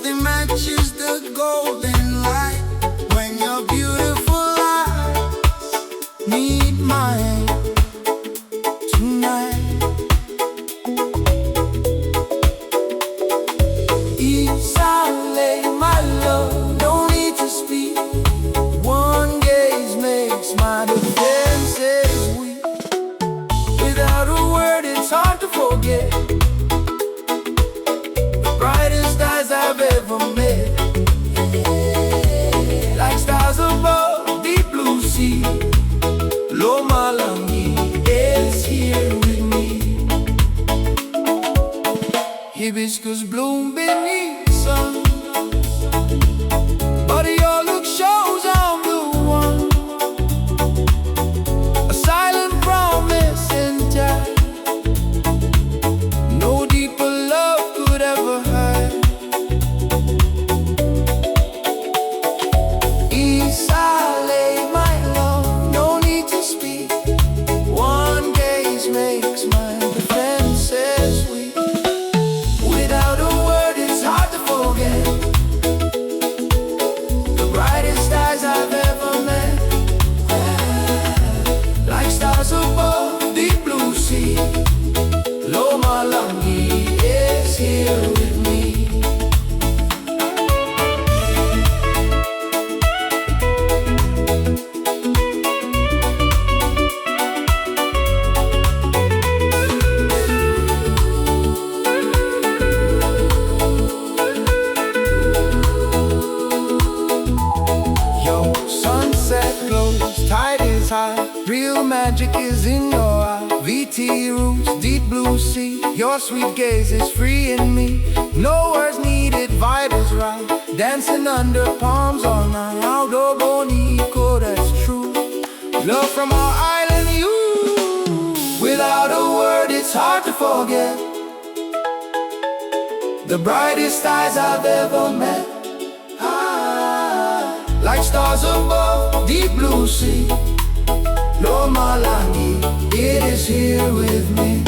Nothing matches the golden light when your beautiful eyes meet mine tonight. Eastside, my love, no need to speak. One gaze makes my defenses weak. Without a word, it's hard to forget the brightest eyes I've ever met. Like stars above, deep blue sea, Loma Langi is here with me. Hibiscus bloom beneath the sun, but your look shows I'm the one. A silent promise intact, no deeper love could ever hide. Eastside, my love, no need to speak. One gaze makes my defenses weak. Without a word, it's hard to forget the brightest eyes I've ever met. Like stars above, deep blue sea, Loma Langi is here with me. Yo, sunset glows, tide is high, real magic is in your eye. VT roots, deep blue sea, your sweet gaze is freeing me. No words needed, vibe is right, dancing under palms all night. Aldo Bonico, that's true, love from our island, you. Without a word, it's hard to forget the brightest eyes I've ever met. Like stars above, deep blue sea, Loma Langi, it is here with me.